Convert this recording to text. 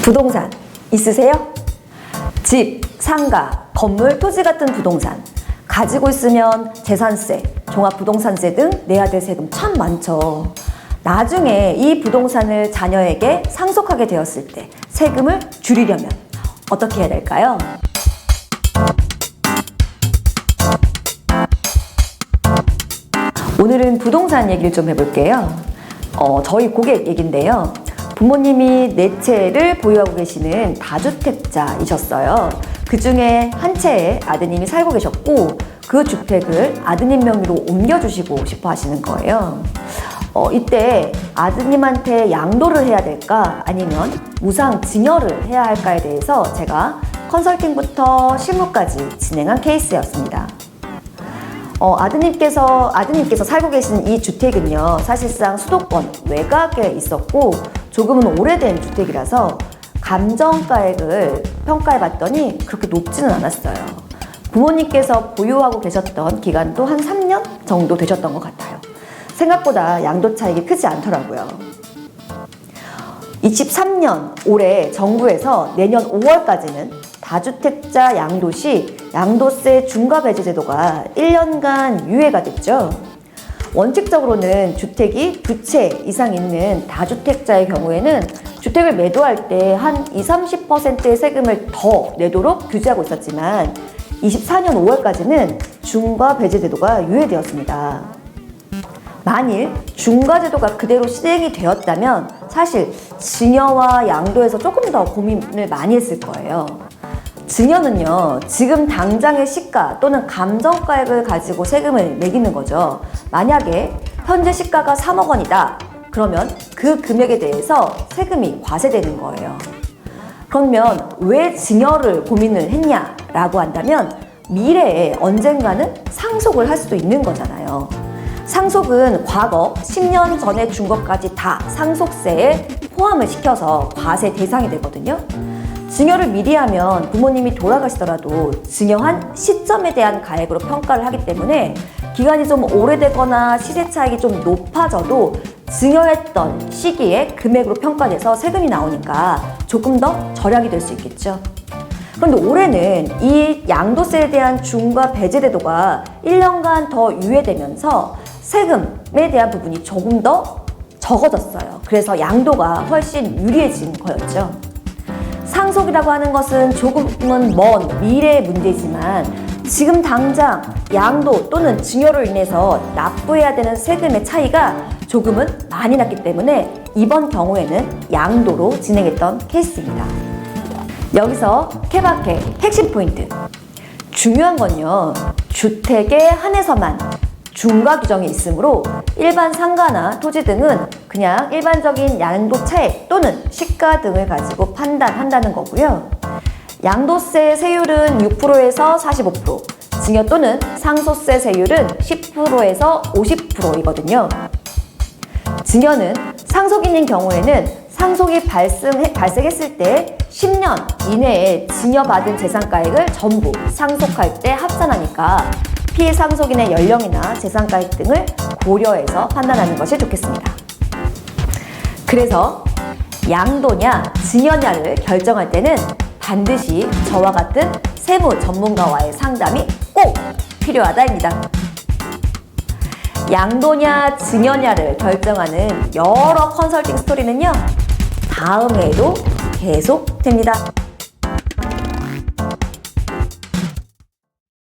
부동산 있으세요? 집, 상가, 건물, 토지 같은 부동산 가지고 있으면 재산세, 종합부동산세 등 내야 될 세금 참 많죠. 나중에 이 부동산을 자녀에게 상속하게 되었을 때 세금을 줄이려면 어떻게 해야 될까요? 오늘은 부동산 얘기를 좀 해볼게요. 저희 고객 얘기인데요. 부모님이 4채를 보유하고 계시는 다주택자이셨어요. 그 중에 한 채에 아드님이 살고 계셨고 그 주택을 아드님 명의로 옮겨주시고 싶어 하시는 거예요. 이때 아드님한테 양도를 해야 될까 아니면 무상 증여를 해야 할까에 대해서 제가 컨설팅부터 실무까지 진행한 케이스였습니다. 아드님께서 살고 계신 이 주택은요, 사실상 수도권 외곽에 있었고 조금은 오래된 주택이라서 감정가액을 평가해 봤더니 그렇게 높지는 않았어요. 부모님께서 보유하고 계셨던 기간도 한 3년 정도 되셨던 것 같아요. 생각보다 양도 차익이 크지 않더라고요. 23년 올해 정부에서 내년 5월까지는 다주택자 양도 시 양도세 중과 배제 제도가 1년간 유예가 됐죠. 원칙적으로는 주택이 2채 이상 있는 다주택자의 경우에는 주택을 매도할 때 한 20-30%의 세금을 더 내도록 규제하고 있었지만 24년 5월까지는 중과 배제 제도가 유예되었습니다. 만일 중과 제도가 그대로 시행이 되었다면 사실 증여와 양도에서 조금 더 고민을 많이 했을 거예요. 증여는요, 지금 당장의 시가 또는 감정가액을 가지고 세금을 매기는 거죠. 만약에 현재 시가가 3억 원이다. 그러면 그 금액에 대해서 세금이 과세되는 거예요. 그러면 왜 증여를 고민을 했냐라고 한다면 미래에 언젠가는 상속을 할 수도 있는 거잖아요. 상속은 과거 10년 전에 준 것까지 다 상속세에 포함을 시켜서 과세 대상이 되거든요. 증여를 미리 하면 부모님이 돌아가시더라도 증여한 시점에 대한 가액으로 평가를 하기 때문에 기간이 좀 오래되거나 시세 차익이 좀 높아져도 증여했던 시기에 금액으로 평가돼서 세금이 나오니까 조금 더 절약이 될 수 있겠죠. 그런데 올해는 이 양도세에 대한 중과 배제 제도가 1년간 더 유예되면서 세금에 대한 부분이 조금 더 적어졌어요. 그래서 양도가 훨씬 유리해진 거였죠. 상속이라고 하는 것은 조금은 먼 미래의 문제지만 지금 당장 양도 또는 증여로 인해서 납부해야 되는 세금의 차이가 조금은 많이 났기 때문에 이번 경우에는 양도로 진행했던 케이스입니다. 여기서 케바케 핵심 포인트. 중요한 건요, 주택에 한해서만 중과 규정이 있으므로 일반 상가나 토지 등은 그냥 일반적인 양도 차액 또는 시가 등을 가지고 판단한다는 거고요. 양도세 세율은 6%에서 45%, 증여 또는 상속세 세율은 10%에서 50%이거든요. 증여는 상속인인 경우에는 상속이 발생했을 때 10년 이내에 증여받은 재산가액을 전부 상속할 때 합산하니까 피상속인의 연령이나 재산가액 등을 고려해서 판단하는 것이 좋겠습니다. 그래서 양도냐 증여냐를 결정할 때는 반드시 저와 같은 세무 전문가와의 상담이 꼭 필요하다입니다. 양도냐 증여냐를 결정하는 여러 컨설팅 스토리는요, 다음 회에도 계속됩니다.